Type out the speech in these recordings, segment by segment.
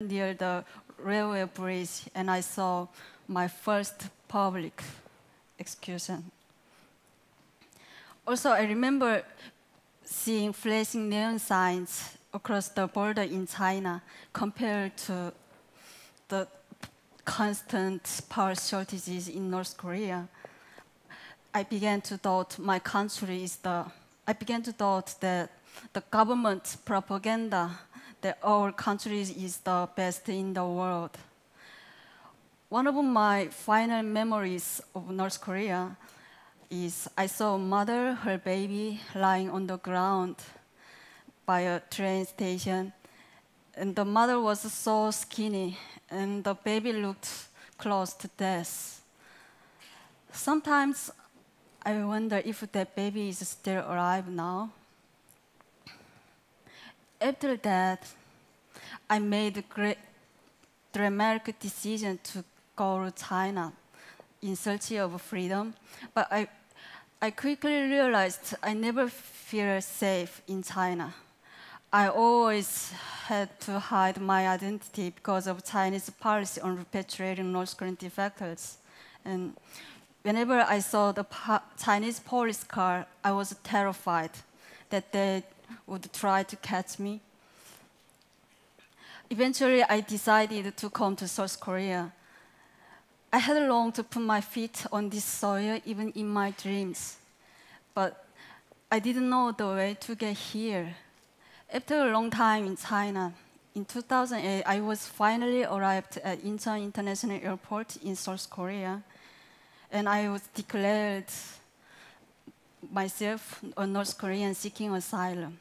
near the railway bridge, and I saw my first public execution. Also, I remember seeing flashing neon signs across the border in China compared to the constant power shortages in North Korea. I began to doubt that the government propaganda that our country is the best in the world. One of my final memories of North Korea is I saw a mother, her baby, lying on the ground by a train station. And the mother was so skinny, and the baby looked close to death. Sometimes I wonder if that baby is still alive now. After that, I made a great dramatic decision to go to China in search of freedom, but I quickly realized I never feel safe in China. I always had to hide my identity because of Chinese policy on repatriating North Korean defectors. And whenever I saw the Chinese police car, I was terrified that they would try to catch me. Eventually, I decided to come to South Korea. I had longed to put my feet on this soil, even in my dreams. But I didn't know the way to get here. After a long time in China, in 2008, I was finally arrived at Incheon International Airport in South Korea, and I was declared myself a North Korean seeking asylum.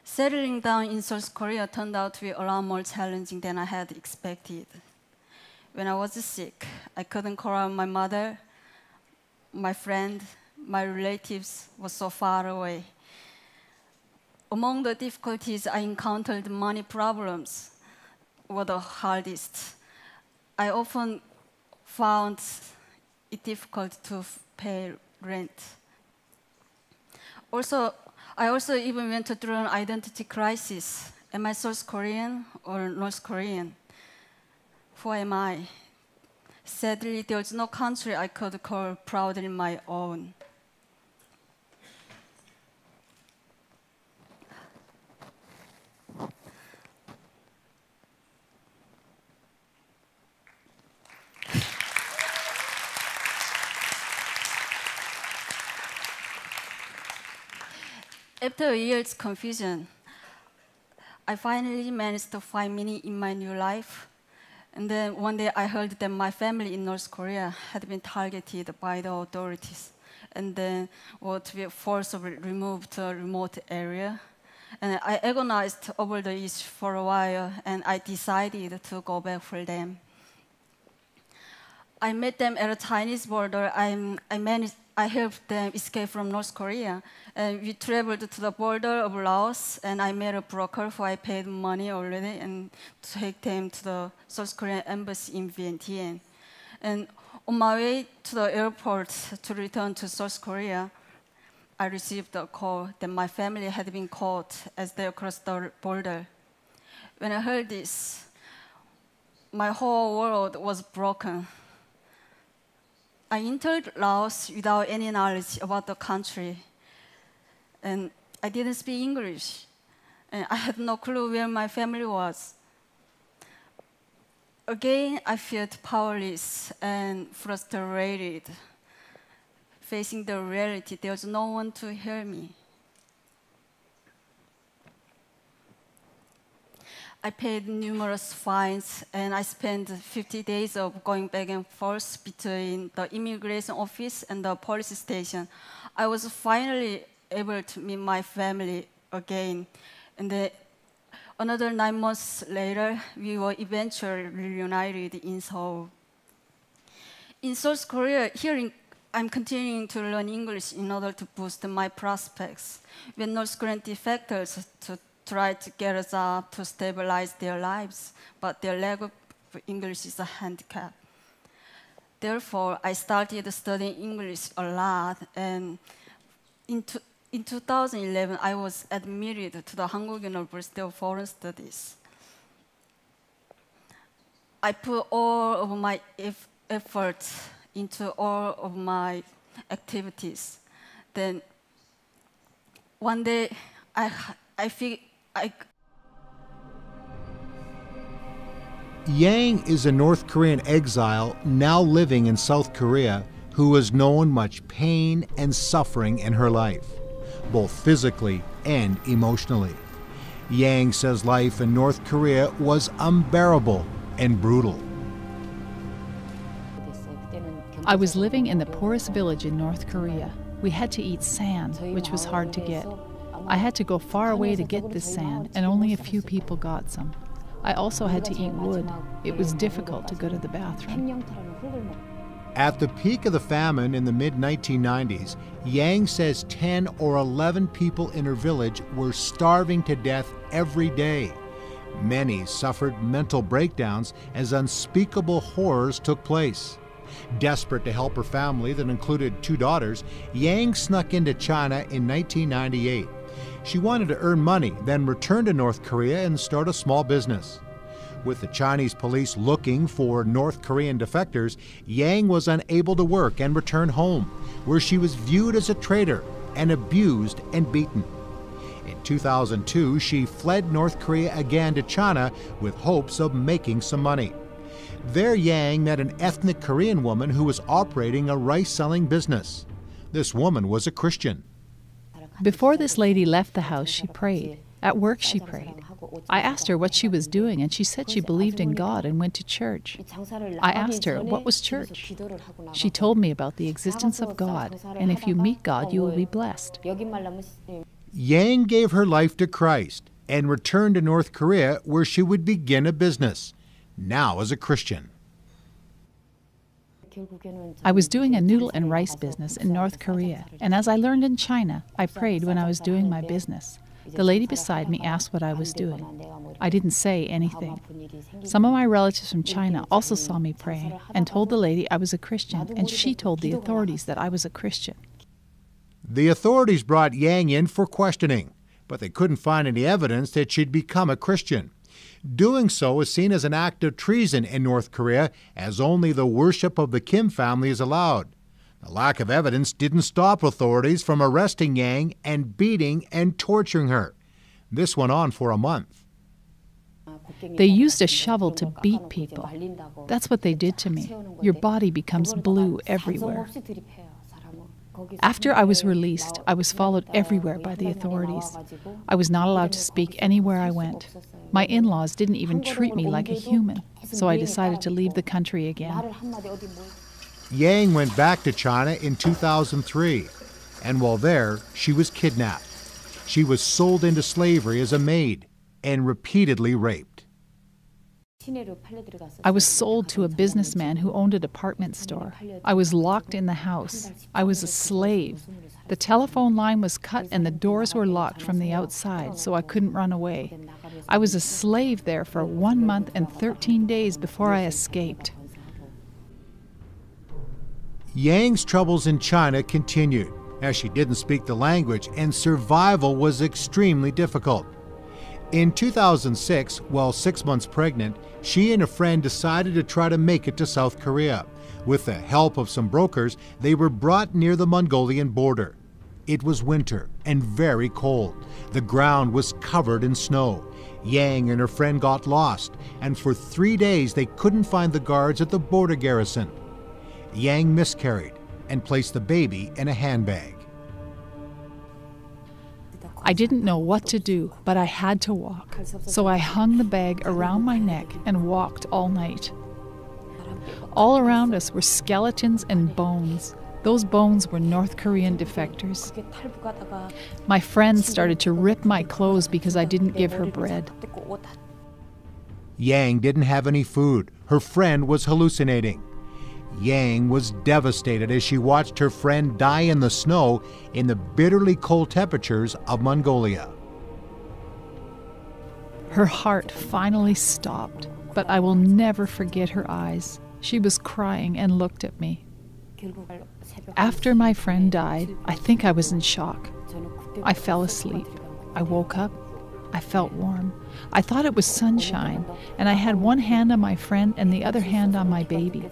Settling down in South Korea turned out to be a lot more challenging than I had expected. When I was sick, I couldn't call out my mother, my friend, my relatives were so far away. Among the difficulties I encountered, money problems were the hardest. I often found it difficult to pay rent. I also even went through an identity crisis. Am I South Korean or North Korean? Who am I? Sadly, there's no country I could call proudly my own. After a year's confusion, I finally managed to find meaning in my new life. And then one day I heard that my family in North Korea had been targeted by the authorities and then were to be forcibly removed to a remote area. And I agonized over the issue for a while, and I decided to go back for them. I met them at a Chinese border. I helped them escape from North Korea. And we traveled to the border of Laos, and I met a broker who I paid money already and to take them to the South Korean embassy in Vientiane. And on my way to the airport to return to South Korea, I received a call that my family had been caught as they crossed the border. When I heard this, my whole world was broken. I entered Laos without any knowledge about the country, and I didn't speak English, and I had no clue where my family was. Again, I felt powerless and frustrated. Facing the reality, there was no one to hear me. I paid numerous fines, and I spent 50 days of going back and forth between the immigration office and the police station. I was finally able to meet my family again. And then another 9 months later, we were eventually reunited in Seoul. In South Korea, I'm continuing to learn English in order to boost my prospects. When North Korean defectors try to get a job to stabilize their lives, but their lack of English is a handicap. Therefore, I started studying English a lot, and in 2011, I was admitted to the Hankuk University of Foreign Studies. I put all of my efforts into all of my activities. Then one day, I feel Yang is a North Korean exile now living in South Korea who has known much pain and suffering in her life, both physically and emotionally. Yang says life in North Korea was unbearable and brutal. I was living in the poorest village in North Korea. We had to eat sand, which was hard to get. I had to go far away to get this sand, and only a few people got some. I also had to eat wood. It was difficult to go to the bathroom. At the peak of the famine in the mid-1990s, Yang says 10 or 11 people in her village were starving to death every day. Many suffered mental breakdowns as unspeakable horrors took place. Desperate to help her family that included 2 daughters, Yang snuck into China in 1998. She wanted to earn money, then return to North Korea and start a small business. With the Chinese police looking for North Korean defectors, Yang was unable to work and return home, where she was viewed as a traitor and abused and beaten. In 2002, she fled North Korea again to China with hopes of making some money. There, Yang met an ethnic Korean woman who was operating a rice-selling business. This woman was a Christian. Before this lady left the house, she prayed. At work, she prayed. I asked her what she was doing, and she said she believed in God and went to church. I asked her, what was church? She told me about the existence of God, and if you meet God, you will be blessed. Yang gave her life to Christ and returned to North Korea, where she would begin a business, now as a Christian. I was doing a noodle and rice business in North Korea, and as I learned in China, I prayed when I was doing my business. The lady beside me asked what I was doing. I didn't say anything. Some of my relatives from China also saw me praying and told the lady I was a Christian, and she told the authorities that I was a Christian. The authorities brought Yang in for questioning, but they couldn't find any evidence that she'd become a Christian. Doing so is seen as an act of treason in North Korea, as only the worship of the Kim family is allowed. The lack of evidence didn't stop authorities from arresting Yang and beating and torturing her. This went on for a month. They used a shovel to beat people. That's what they did to me. Your body becomes blue everywhere. After I was released, I was followed everywhere by the authorities. I was not allowed to speak anywhere I went. My in-laws didn't even treat me like a human, so I decided to leave the country again. Yang went back to China in 2003, and while there, she was kidnapped. She was sold into slavery as a maid and repeatedly raped. I was sold to a businessman who owned a department store. I was locked in the house. I was a slave. The telephone line was cut and the doors were locked from the outside, so I couldn't run away. I was a slave there for 1 month and 13 days before I escaped. Yang's troubles in China continued, as she didn't speak the language and survival was extremely difficult. In 2006, while 6 months pregnant, she and a friend decided to try to make it to South Korea. With the help of some brokers, they were brought near the Mongolian border. It was winter and very cold. The ground was covered in snow. Yang and her friend got lost, and for 3 days they couldn't find the guards at the border garrison. Yang miscarried and placed the baby in a handbag. I didn't know what to do, but I had to walk. So I hung the bag around my neck and walked all night. All around us were skeletons and bones. Those bones were North Korean defectors. My friends started to rip my clothes because I didn't give her bread. Yang didn't have any food. Her friend was hallucinating. Yang was devastated as she watched her friend die in the snow in the bitterly cold temperatures of Mongolia. Her heart finally stopped, but I will never forget her eyes. She was crying and looked at me. After my friend died, I think I was in shock. I fell asleep. I woke up. I felt warm. I thought it was sunshine, and I had one hand on my friend and the other hand on my baby.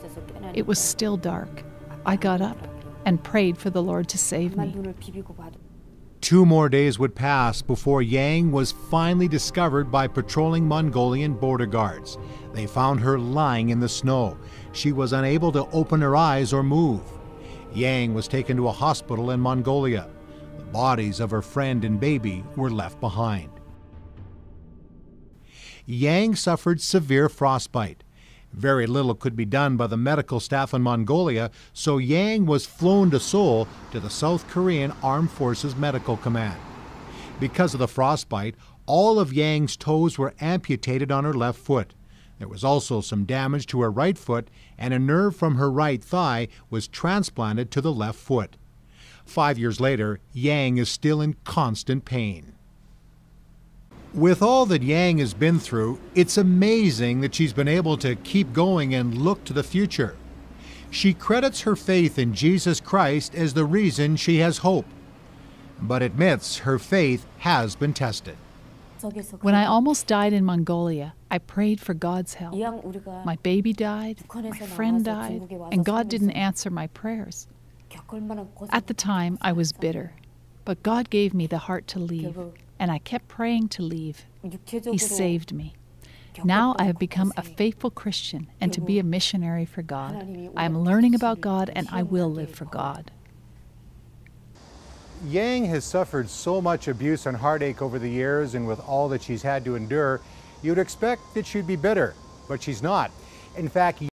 It was still dark. I got up and prayed for the Lord to save me. 2 more days would pass before Yang was finally discovered by patrolling Mongolian border guards. They found her lying in the snow. She was unable to open her eyes or move. Yang was taken to a hospital in Mongolia. The bodies of her friend and baby were left behind. Yang suffered severe frostbite. Very little could be done by the medical staff in Mongolia, so Yang was flown to Seoul to the South Korean Armed Forces Medical Command. Because of the frostbite, all of Yang's toes were amputated on her left foot. There was also some damage to her right foot, and a nerve from her right thigh was transplanted to the left foot. 5 years later, Yang is still in constant pain. With all that Yang has been through, it's amazing that she's been able to keep going and look to the future. She credits her faith in Jesus Christ as the reason she has hope, but admits her faith has been tested. When I almost died in Mongolia, I prayed for God's help. My baby died, my friend died, and God didn't answer my prayers. At the time, I was bitter, but God gave me the heart to leave, and I kept praying to leave. He saved me. Now I have become a faithful Christian and to be a missionary for God. I am learning about God, and I will live for God. Yang has suffered so much abuse and heartache over the years, and with all that she's had to endure, you'd expect that she'd be bitter, but she's not. In fact,